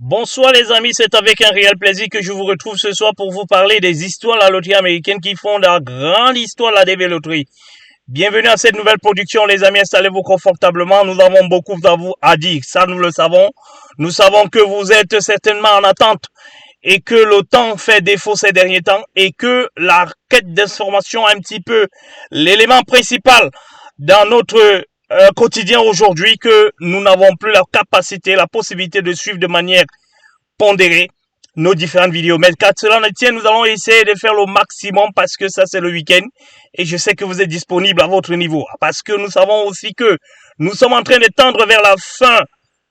Bonsoir les amis, c'est avec un réel plaisir que je vous retrouve ce soir pour vous parler des histoires de la loterie américaine qui font la grande histoire de la DB Loterie. Bienvenue à cette nouvelle production les amis, installez-vous confortablement, nous avons beaucoup à vous à dire, ça nous le savons. Nous savons que vous êtes certainement en attente et que le temps fait défaut ces derniers temps et que la quête d'information est un petit peu l'élément principal dans notre quotidien aujourd'hui, que nous n'avons plus la capacité, la possibilité de suivre de manière pondérée nos différentes vidéos. Mais qu'à cela ne tienne, nous allons essayer de faire le maximum parce que ça c'est le week-end et je sais que vous êtes disponible à votre niveau. Parce que nous savons aussi que nous sommes en train de tendre vers la fin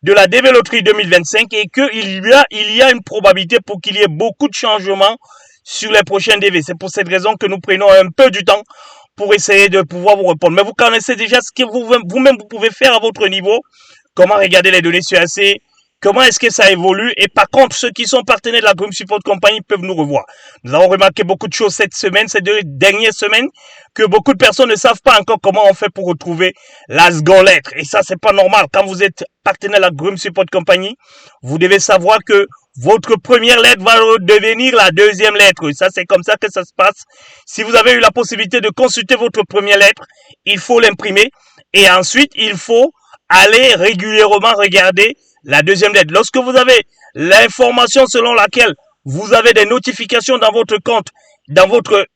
de la DB Loterie 2025 et qu'il y a une probabilité pour qu'il y ait beaucoup de changements sur les prochains DV. C'est pour cette raison que nous prenons un peu du temps pour essayer de pouvoir vous répondre. Mais vous connaissez déjà ce que vous-même vous pouvez faire à votre niveau, comment regarder les données sur AC, comment est-ce que ça évolue. Et par contre, ceux qui sont partenaires de la Group Support Company peuvent nous revoir. Nous avons remarqué beaucoup de choses cette semaine, ces 2 dernières semaines, que beaucoup de personnes ne savent pas encore comment on fait pour retrouver la seconde lettre. Et ça, c'est pas normal. Quand vous êtes partenaire de la Group Support Company, vous devez savoir que votre première lettre va devenir la deuxième lettre. Ça, c'est comme ça que ça se passe. Si vous avez eu la possibilité de consulter votre première lettre, il faut l'imprimer. Et ensuite, il faut aller régulièrement regarder la deuxième lettre. Lorsque vous avez l'information selon laquelle vous avez des notifications dans votre compte, dans votre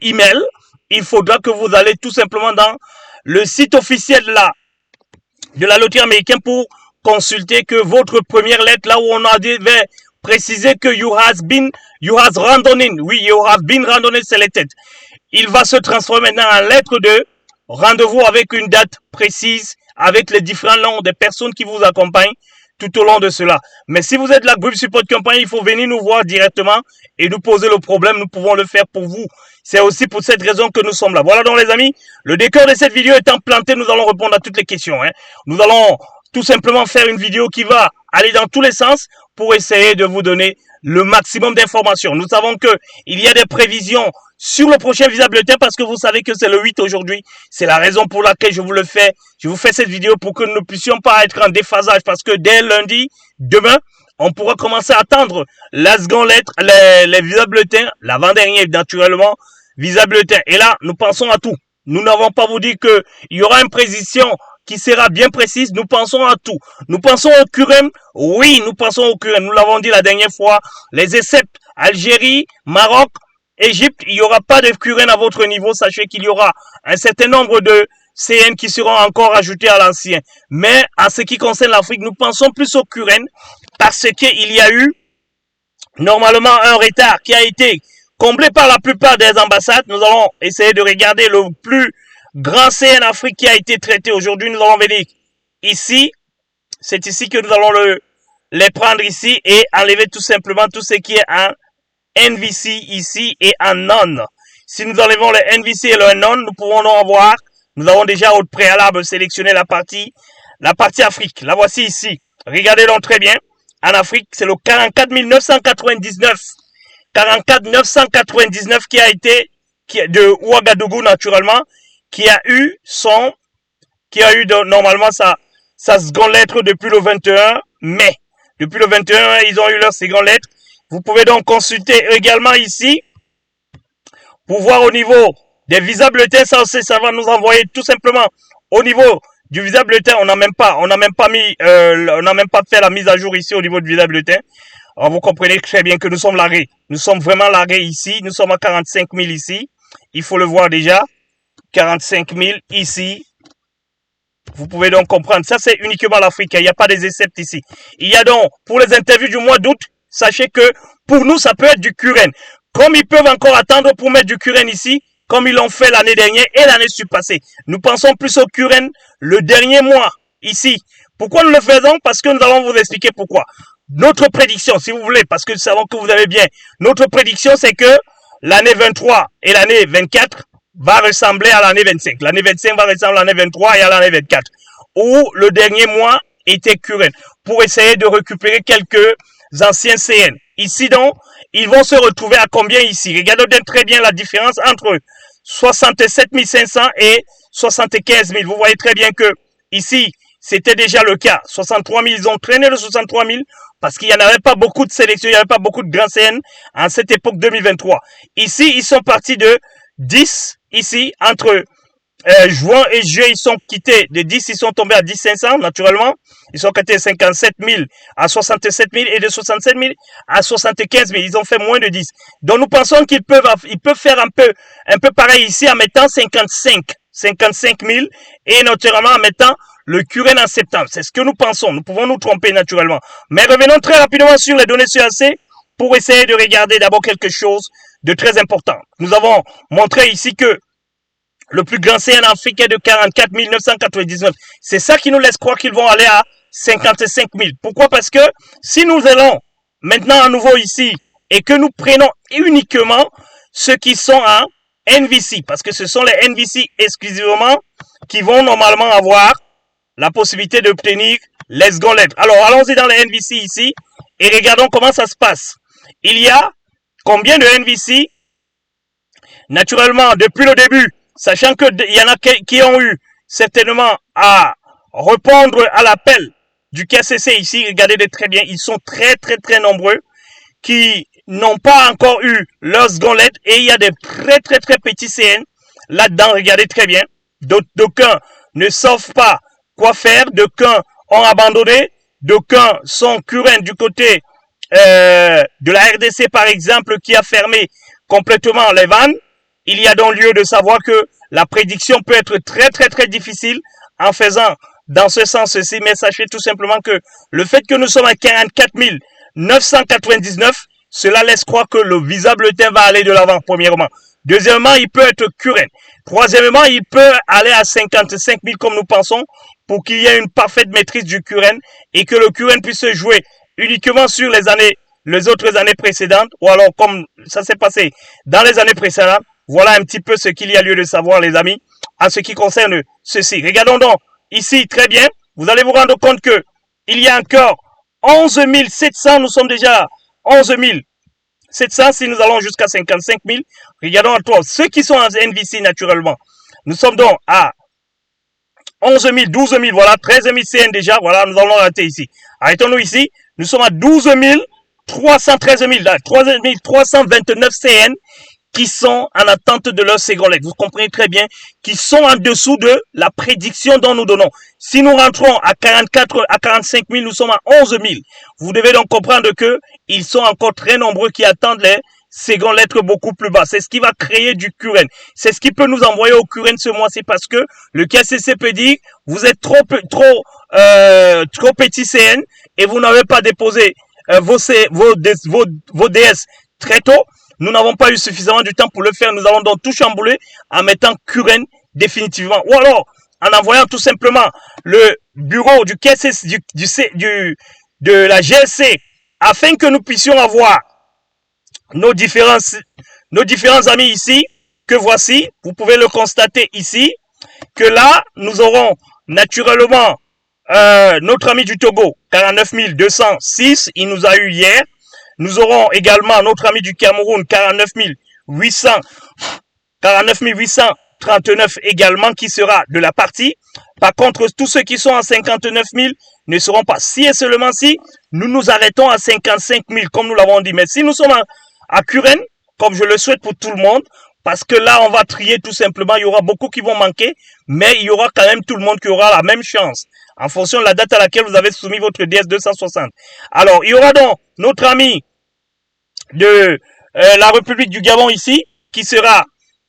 email, il faudra que vous allez tout simplement dans le site officiel de la loterie américaine pour consulter que votre première lettre, là où on a devait préciser que you have been randomly selected. Il va se transformer maintenant en lettre de rendez-vous avec une date précise, avec les différents noms des personnes qui vous accompagnent tout au long de cela. Mais si vous êtes la Group Support Company, il faut venir nous voir directement et nous poser le problème. Nous pouvons le faire pour vous. C'est aussi pour cette raison que nous sommes là. Voilà donc les amis, le décor de cette vidéo étant planté, nous allons répondre à toutes les questions. Nous allons tout simplement faire une vidéo qui va aller dans tous les sens pour essayer de vous donner le maximum d'informations. Nous savons que il y a des prévisions sur le prochain Visa Bulletin parce que vous savez que c'est le 8 aujourd'hui. C'est la raison pour laquelle je vous fais cette vidéo pour que nous ne puissions pas être en déphasage parce que dès lundi, demain, on pourra commencer à attendre la seconde lettre, les Visa Bulletins, l'avant-dernier naturellement, Visa Bulletin. Et là, nous pensons à tout. Nous n'avons pas vous dire qu'il y aura une précision qui sera bien précise. Nous pensons à tout. Nous pensons au QREM. Oui, nous pensons au QREM. Nous l'avons dit la dernière fois. Les ESEP, Algérie, Maroc, Égypte, il n'y aura pas de QREM à votre niveau. Sachez qu'il y aura un certain nombre de CN qui seront encore ajoutés à l'ancien. Mais en ce qui concerne l'Afrique, nous pensons plus au QREM parce qu'il y a eu normalement un retard qui a été comblé par la plupart des ambassades. Nous allons essayer de regarder le plus grand CN Afrique qui a été traité aujourd'hui. Nous allons venir ici. C'est ici que nous allons les prendre ici et enlever tout simplement tout ce qui est en NVC ici et en non. Si nous enlevons le NVC et le non, nous pouvons en avoir. Nous avons déjà au préalable sélectionné la partie Afrique. La voici ici. Regardez donc très bien. En Afrique, c'est le 44 999. 44 999 qui a été de Ouagadougou naturellement, qui a eu normalement sa seconde lettre depuis le 21 mai. Depuis le 21, ils ont eu leur seconde lettre. Vous pouvez donc consulter également ici pour voir au niveau des Visa Bulletins. Ça aussi, ça va nous envoyer tout simplement au niveau du Visa Bulletin. On n'a même pas fait la mise à jour ici au niveau du Visa Bulletin. Alors vous comprenez très bien que nous sommes largués. Nous sommes vraiment largués ici. Nous sommes à 45 000 ici. Il faut le voir déjà. 45 000 ici. Vous pouvez donc comprendre. Ça, c'est uniquement l'Afrique. Il n'y a pas des excepts ici. Il y a donc, pour les interviews du mois d'août, sachez que pour nous, ça peut être du QREN. Comme ils peuvent encore attendre pour mettre du QREN ici, comme ils l'ont fait l'année dernière et l'année surpassée. Nous pensons plus au QREN le dernier mois ici. Pourquoi nous le faisons? Parce que nous allons vous expliquer pourquoi. Notre prédiction, si vous voulez, parce que nous savons que vous avez bien, notre prédiction, c'est que l'année 23 et l'année 24 va ressembler à l'année 25. L'année 25 va ressembler à l'année 23 et à l'année 24. Où le dernier mois était QREN. Pour essayer de récupérer quelques anciens CN. Ici donc, ils vont se retrouver à combien ici? Regardez très bien la différence entre 67 500 et 75 000. Vous voyez très bien que ici, c'était déjà le cas. 63 000, ils ont traîné le 63 000 parce qu'il n'y en avait pas beaucoup de sélections, il n'y avait pas beaucoup de grands CN en cette époque 2023. Ici, ils sont partis de 10, ici, entre juin et juillet, ils sont quittés de 10, ils sont tombés à 10 500, naturellement. Ils sont quittés de 57 000 à 67 000 et de 67 000 à 75 000. Ils ont fait moins de 10. Donc, nous pensons qu'ils peuvent faire un peu pareil ici en mettant 55 000 et naturellement en mettant le Curren en septembre. C'est ce que nous pensons. Nous pouvons nous tromper naturellement. Mais revenons très rapidement sur les données CAC pour essayer de regarder d'abord quelque chose de très important. Nous avons montré ici que le plus grand CN africain de 44 999. C'est ça qui nous laisse croire qu'ils vont aller à 55 000. Pourquoi? Parce que si nous allons maintenant à nouveau ici et que nous prenons uniquement ceux qui sont en NVC, parce que ce sont les NVC exclusivement qui vont normalement avoir la possibilité d'obtenir les secondes lettres. Alors, allons-y dans les NVC ici et regardons comment ça se passe. Il y a combien de NVC? Naturellement, depuis le début, sachant qu'il y en a qui ont eu certainement à répondre à l'appel du KCC ici, regardez très bien, ils sont très nombreux qui n'ont pas encore eu leur seconde lettre et il y a des très petits CN là-dedans, regardez très bien. D'aucuns ne savent pas quoi faire, d'aucuns ont abandonné, d'aucuns sont Curren du côté de la RDC par exemple qui a fermé complètement les vannes. Il y a donc lieu de savoir que la prédiction peut être très difficile en faisant dans ce sens-ci, mais sachez tout simplement que le fait que nous sommes à 44 999, cela laisse croire que le visa bleutin va aller de l'avant, premièrement. Deuxièmement, il peut être Curren. Troisièmement, il peut aller à 55 000 comme nous pensons pour qu'il y ait une parfaite maîtrise du Curren et que le Curren puisse se jouer uniquement sur les autres années précédentes ou alors comme ça s'est passé dans les années précédentes. Voilà un petit peu ce qu'il y a lieu de savoir, les amis, en ce qui concerne ceci. Regardons donc ici, très bien. Vous allez vous rendre compte que il y a encore 11 700. Nous sommes déjà à 11 700 si nous allons jusqu'à 55 000. Regardons à toi. Ceux qui sont en NVC, naturellement. Nous sommes donc à 11 000, 12 000, voilà, 13 000 CN déjà. Voilà, nous allons arrêter ici. Arrêtons-nous ici. Nous sommes à 12 313 000, 13 329 CN. Qui sont en attente de leur seconde lettre. Vous comprenez très bien, qui sont en dessous de la prédiction dont nous donnons. Si nous rentrons à 44, à 45 000, nous sommes à 11 000. Vous devez donc comprendre que ils sont encore très nombreux qui attendent les secondes lettres beaucoup plus bas. C'est ce qui va créer du Curren. C'est ce qui peut nous envoyer au Curren ce mois-ci parce que le KCC peut dire, vous êtes trop petit CN et vous n'avez pas déposé vos DS très tôt. Nous n'avons pas eu suffisamment de temps pour le faire. Nous allons donc tout chambouler en mettant Curren définitivement. Ou alors, en envoyant tout simplement le bureau du KCC, de la GSC, afin que nous puissions avoir nos différents amis ici, que voici. Vous pouvez le constater ici, que là, nous aurons naturellement notre ami du Togo, 49 206. Il nous a eu hier. Nous aurons également notre ami du Cameroun, 49 839 également, qui sera de la partie. Par contre, tous ceux qui sont à 59 000 ne seront pas. Si et seulement si, nous nous arrêtons à 55 000, comme nous l'avons dit. Mais si nous sommes à Curren, comme je le souhaite pour tout le monde, parce que là, on va trier tout simplement. Il y aura beaucoup qui vont manquer, mais il y aura quand même tout le monde qui aura la même chance, en fonction de la date à laquelle vous avez soumis votre DS 260. Alors, il y aura donc notre ami de la République du Gabon ici, qui sera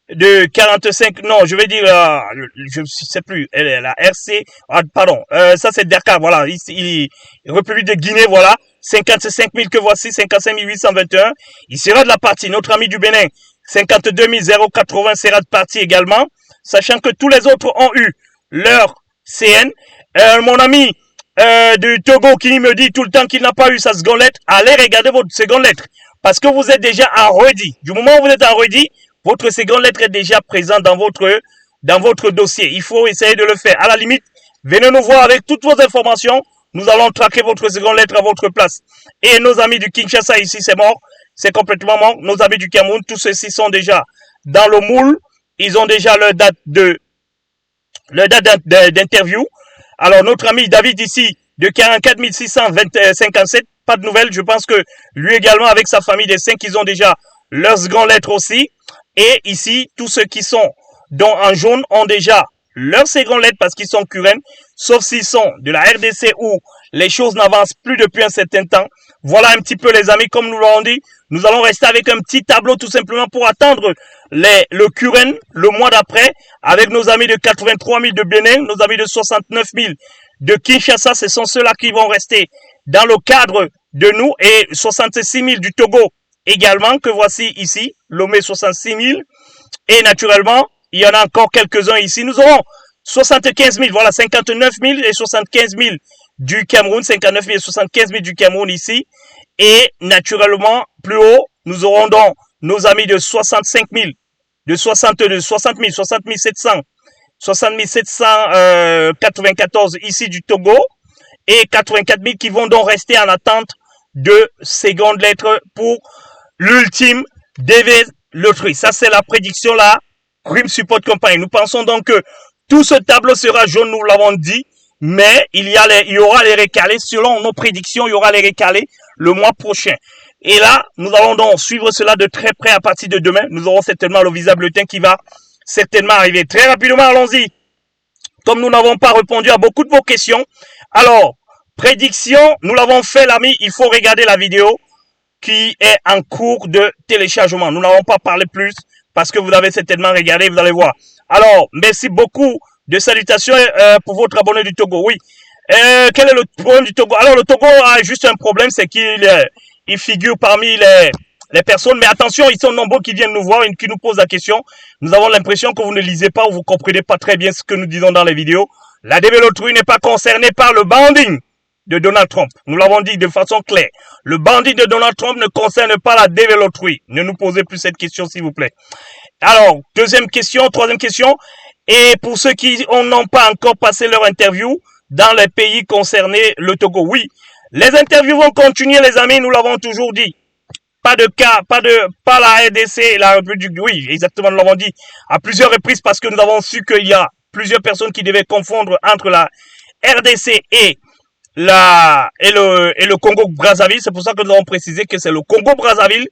de 45, non, je vais dire, je ne sais plus, la RC, pardon, ça c'est Dakar, voilà, ici, République de Guinée, voilà, 55 000 que voici, 55 821, il sera de la partie. Notre ami du Bénin, 52 080 sera de partie également, sachant que tous les autres ont eu leur CN. Mon ami du Togo qui me dit tout le temps qu'il n'a pas eu sa seconde lettre, allez regarder votre seconde lettre. Parce que vous êtes déjà en ready. Du moment où vous êtes en ready, votre seconde lettre est déjà présente dans votre dossier. Il faut essayer de le faire. À la limite, venez nous voir avec toutes vos informations. Nous allons traquer votre seconde lettre à votre place. Et nos amis du Kinshasa ici, c'est mort. C'est complètement mort. Nos amis du Cameroun, tous ceux-ci sont déjà dans le moule. Ils ont déjà leur date d'interview. Alors, notre ami David ici, de 44 657, pas de nouvelles. Je pense que lui également, avec sa famille des 5, ils ont déjà leurs secondes lettres aussi. Et ici, tous ceux qui sont en jaune ont déjà leurs secondes lettres parce qu'ils sont currents, sauf s'ils sont de la RDC où les choses n'avancent plus depuis un certain temps. Voilà un petit peu les amis, comme nous l'avons dit, nous allons rester avec un petit tableau tout simplement pour attendre le current le mois d'après avec nos amis de 83 000 de Bénin, nos amis de 69 000 de Kinshasa, ce sont ceux-là qui vont rester dans le cadre de nous et 66 000 du Togo également que voici ici, Lomé 66 000 et naturellement, il y en a encore quelques-uns ici. Nous aurons 75 000, voilà, 59 000 et 75 000 du Cameroun, 59 000 et 75 000 du Cameroun ici. Et naturellement, plus haut, nous aurons donc nos amis de 65 000, de 60 000, 60 700, 60 794 ici du Togo et 84 000 qui vont donc rester en attente de secondes lettres pour l'ultime DV Lottery. Ça, c'est la prédiction là. Grim Support Company. Nous pensons donc que tout ce tableau sera jaune, nous l'avons dit, mais il y aura les récalés. Selon nos prédictions, il y aura les récalés le mois prochain. Et là, nous allons donc suivre cela de très près à partir de demain. Nous aurons certainement le Visa Bulletin qui va certainement arriver. Très rapidement, allons-y. Comme nous n'avons pas répondu à beaucoup de vos questions. Alors, prédiction, nous l'avons fait, l'ami. Il faut regarder la vidéo qui est en cours de téléchargement. Nous n'avons pas parlé plus parce que vous avez certainement regardé, vous allez voir. Alors, merci beaucoup de salutations pour votre abonné du Togo. Oui. Quel est le problème du Togo? Alors, le Togo a juste un problème, c'est qu'il figure parmi les personnes. Mais attention, ils sont nombreux qui viennent nous voir et qui nous posent la question. Nous avons l'impression que vous ne lisez pas ou vous comprenez pas très bien ce que nous disons dans les vidéos. La DV Lottery n'est pas concernée par le banding de Donald Trump. Nous l'avons dit de façon claire. Le bandit de Donald Trump ne concerne pas la DV Lottery. Ne nous posez plus cette question, s'il vous plaît. Alors, deuxième question, troisième question. Et pour ceux qui n'ont pas encore passé leur interview dans les pays concernés, le Togo, oui. Les interviews vont continuer, les amis, nous l'avons toujours dit. Pas de cas, pas la RDC et la République du... Oui, exactement, nous l'avons dit à plusieurs reprises parce que nous avons su qu'il y a plusieurs personnes qui devaient confondre entre la RDC et le Congo-Brazzaville. C'est pour ça que nous avons précisé que c'est le Congo-Brazzaville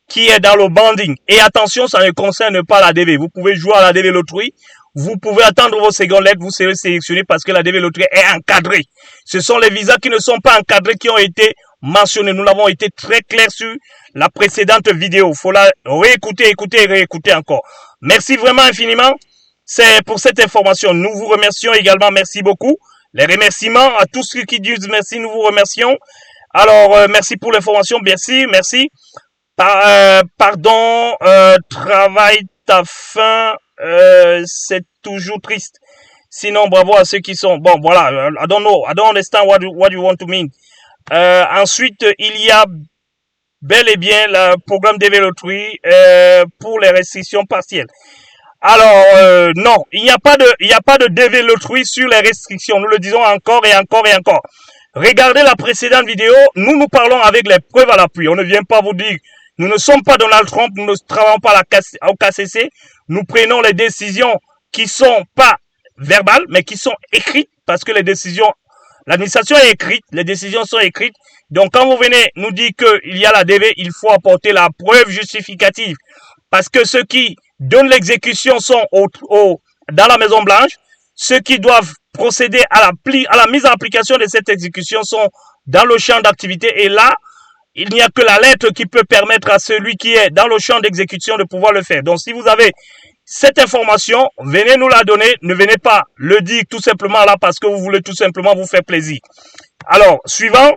qui est dans le banding. Et attention, ça ne concerne pas la DV. Vous pouvez jouer à la DV Lottery. Vous pouvez attendre vos secondes lettres. Vous serez sélectionné parce que la DV Lottery est encadrée. Ce sont les visas qui ne sont pas encadrés qui ont été mentionnés. Nous l'avons été très clair sur la précédente vidéo. Il faut la réécouter, écouter et réécouter encore. Merci vraiment infiniment. C'est pour cette information. Nous vous remercions également. Merci beaucoup. Les remerciements à tous ceux qui disent merci, nous vous remercions. Alors, merci pour l'information, merci. Pardon, travaille ta faim, c'est toujours triste. Sinon, bravo à ceux qui sont... Bon, voilà, I don't understand what you want to mean. Ensuite, il y a bel et bien le programme DV Lottery pour les restrictions partielles. Alors, non, il n'y a pas de DV Lottery sur les restrictions. Nous le disons encore et encore et encore. Regardez la précédente vidéo. Nous parlons avec les preuves à l'appui. On ne vient pas vous dire, nous ne sommes pas Donald Trump, nous ne travaillons pas au KCC. Nous prenons les décisions qui sont pas verbales, mais qui sont écrites parce que les décisions, l'administration est écrite, les décisions sont écrites. Donc, quand vous venez nous dire qu'il y a la DV, il faut apporter la preuve justificative. Parce que ceux qui donnent l'exécution sont dans la Maison Blanche. Ceux qui doivent procéder à la mise en application de cette exécution sont dans le champ d'activité. Et là, il n'y a que la lettre qui peut permettre à celui qui est dans le champ d'exécution de pouvoir le faire. Donc, si vous avez cette information, venez nous la donner. Ne venez pas le dire tout simplement là parce que vous voulez tout simplement vous faire plaisir. Alors, suivant,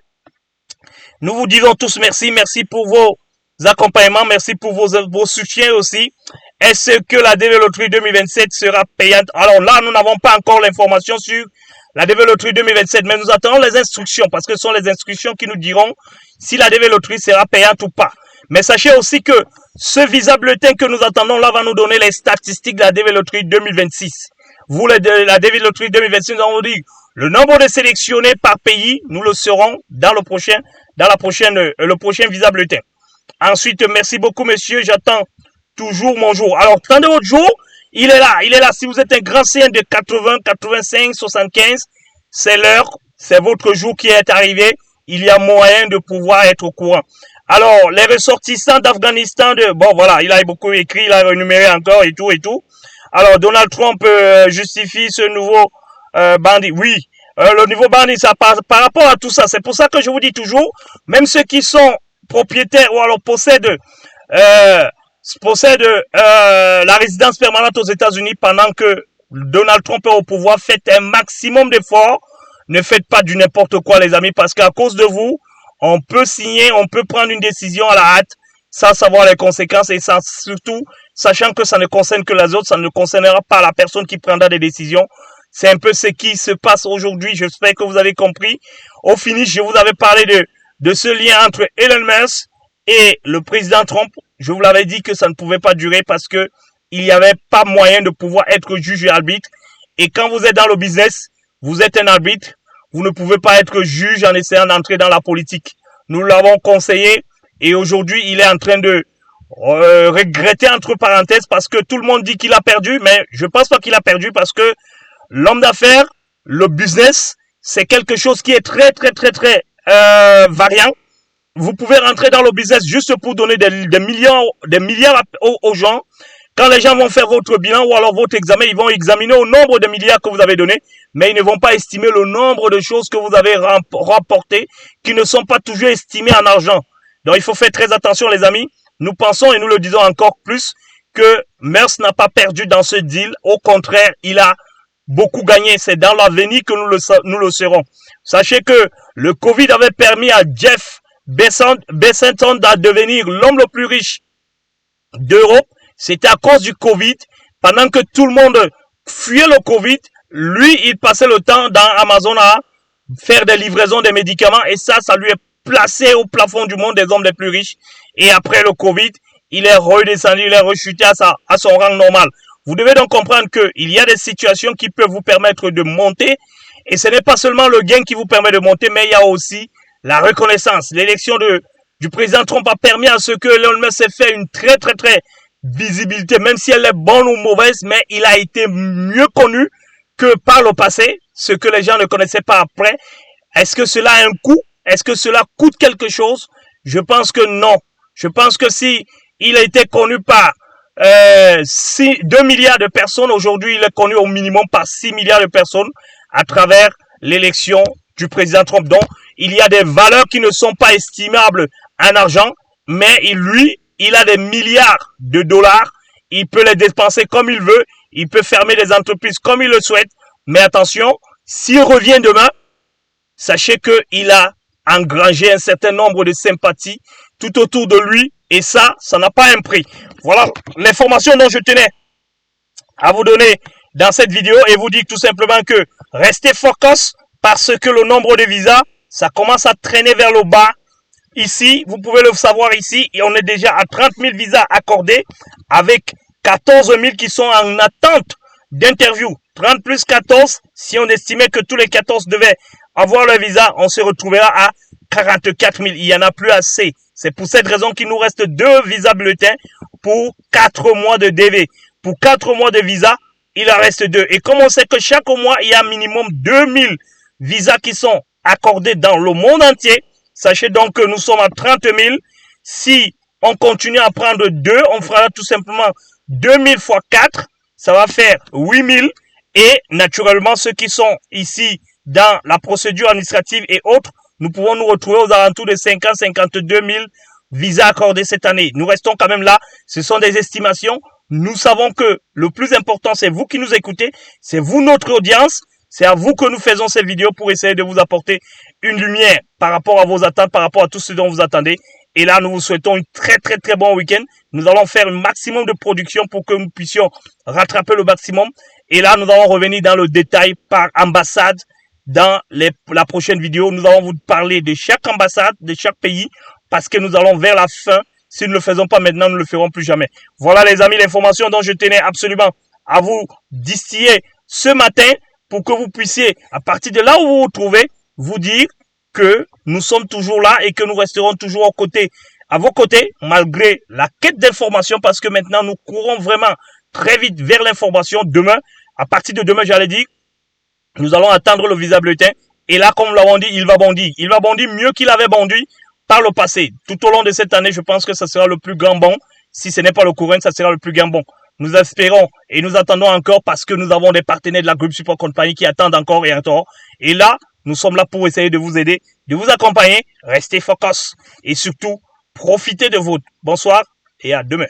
nous vous disons tous merci. Merci pour vos accompagnements. Merci pour vos soutiens aussi. Est-ce que la DV Lottery 2027 sera payante? Alors là, nous n'avons pas encore l'information sur la DV Lottery 2027, mais nous attendons les instructions parce que ce sont les instructions qui nous diront si la DV Lottery sera payante ou pas. Mais sachez aussi que ce Visa Bulletin que nous attendons là va nous donner les statistiques de la DV Lottery 2026. Vous, la DV Lottery 2026, nous allons vous dire le nombre de sélectionnés par pays, nous le saurons dans le prochain Visa Bulletin. Ensuite, merci beaucoup, monsieur. J'attends toujours mon jour. Alors, attendez votre jour. Il est là. Si vous êtes un grand CN de 80, 85, 75, c'est l'heure, c'est votre jour qui est arrivé. Il y a moyen de pouvoir être au courant. Alors, les ressortissants d'Afghanistan, bon voilà, il a beaucoup écrit, il a énuméré encore et tout et tout. Alors, Donald Trump justifie ce nouveau bandit. Oui, le nouveau bandit, ça par rapport à tout ça. C'est pour ça que je vous dis toujours, même ceux qui sont propriétaires ou alors possèdent la résidence permanente aux États-Unis pendant que Donald Trump est au pouvoir, faites un maximum d'efforts. Ne faites pas du n'importe quoi, les amis, parce qu'à cause de vous, on peut signer, on peut prendre une décision à la hâte sans savoir les conséquences et sans, surtout sachant que ça ne concerne que les autres, ça ne concernera pas la personne qui prendra des décisions. C'est un peu ce qui se passe aujourd'hui. J'espère que vous avez compris. Au finish, je vous avais parlé de ce lien entre Elon Musk et le président Trump. Je vous l'avais dit que ça ne pouvait pas durer parce que il n'y avait pas moyen de pouvoir être juge et arbitre. Et quand vous êtes dans le business, vous êtes un arbitre. Vous ne pouvez pas être juge en essayant d'entrer dans la politique. Nous l'avons conseillé et aujourd'hui, il est en train de regretter entre parenthèses parce que tout le monde dit qu'il a perdu, mais je pense pas qu'il a perdu parce que l'homme d'affaires, le business, c'est quelque chose qui est très variant. Vous pouvez rentrer dans le business juste pour donner des milliards aux gens. Quand les gens vont faire votre bilan ou alors votre examen, ils vont examiner au nombre de milliards que vous avez donné, mais ils ne vont pas estimer le nombre de choses que vous avez remportées qui ne sont pas toujours estimées en argent. Donc il faut faire très attention les amis. Nous pensons et nous le disons encore plus que Musk n'a pas perdu dans ce deal. Au contraire, il a beaucoup gagné. C'est dans l'avenir que nous le serons. Sachez que le Covid avait permis à Jeff Bezos de devenir l'homme le plus riche d'Europe. C'était à cause du Covid. Pendant que tout le monde fuyait le Covid, lui, il passait le temps dans Amazon à faire des livraisons des médicaments et ça lui est placé au plafond du monde des hommes les plus riches. Et après le Covid, il est redescendu, il est rechuté à son rang normal. Vous devez donc comprendre qu'il y a des situations qui peuvent vous permettre de monter et ce n'est pas seulement le gain qui vous permet de monter, mais il y a aussi la reconnaissance. L'élection du président Trump a permis à ce que Elon Musk ait fait une très visibilité, même si elle est bonne ou mauvaise, mais il a été mieux connu que par le passé, ce que les gens ne connaissaient pas après. Est-ce que cela a un coût? Est-ce que cela coûte quelque chose? Je pense que non. Je pense que si il a été connu par 2 milliards de personnes, aujourd'hui il est connu au minimum par 6 milliards de personnes à travers l'élection du président Trump. Donc, il y a des valeurs qui ne sont pas estimables en argent, mais il a des milliards de dollars. Il peut les dépenser comme il veut. Il peut fermer des entreprises comme il le souhaite. Mais attention, s'il revient demain, sachez qu'il a engrangé un certain nombre de sympathies tout autour de lui. Et ça n'a pas un prix. Voilà l'information dont je tenais à vous donner dans cette vidéo. Et vous dire tout simplement que restez focus parce que le nombre de visas, ça commence à traîner vers le bas. Ici, vous pouvez le savoir ici, et on est déjà à 30 000 visas accordés avec 14 000 qui sont en attente d'interview. 30 plus 14, si on estimait que tous les 14 devaient avoir le visa, on se retrouvera à 44 000. Il n'y en a plus assez. C'est pour cette raison qu'il nous reste 2 visas bulletins pour 4 mois de DV. Pour 4 mois de visa, il en reste 2. Et comme on sait que chaque mois, il y a minimum 2000 visas qui sont accordés dans le monde entier, sachez donc que nous sommes à 30 000. Si on continue à prendre 2, on fera tout simplement 2000 fois 4. Ça va faire 8000. Et naturellement, ceux qui sont ici dans la procédure administrative et autres, nous pouvons nous retrouver aux alentours de 52 000 visas accordés cette année. Nous restons quand même là. Ce sont des estimations. Nous savons que le plus important, c'est vous qui nous écoutez. C'est vous, notre audience. C'est à vous que nous faisons cette vidéo pour essayer de vous apporter une lumière par rapport à vos attentes, par rapport à tout ce dont vous attendez. Et là, nous vous souhaitons un très bon week-end. Nous allons faire un maximum de production pour que nous puissions rattraper le maximum. Et là, nous allons revenir dans le détail par ambassade dans la prochaine vidéo. Nous allons vous parler de chaque ambassade, de chaque pays, parce que nous allons vers la fin. Si nous ne le faisons pas maintenant, nous ne le ferons plus jamais. Voilà les amis, l'information dont je tenais absolument à vous distiller ce matin pour que vous puissiez, à partir de là où vous vous trouvez, vous dire que nous sommes toujours là et que nous resterons toujours à vos côtés, malgré la quête d'information, parce que maintenant nous courons vraiment très vite vers l'information. Demain, à partir de demain, j'allais dire, Nous allons attendre le visa bulletin. Et là, comme nous l'avons dit, il va bondir. Il va bondir mieux qu'il avait bondi par le passé. Tout au long de cette année, je pense que ça sera le plus grand bond. Si ce n'est pas le courant, ça sera le plus grand bond. Nous espérons et nous attendons encore parce que nous avons des partenaires de la Group Support Company qui attendent encore et encore. Et là, nous sommes là pour essayer de vous aider, de vous accompagner. Restez focus et surtout, profitez de vous. Bonsoir et à demain.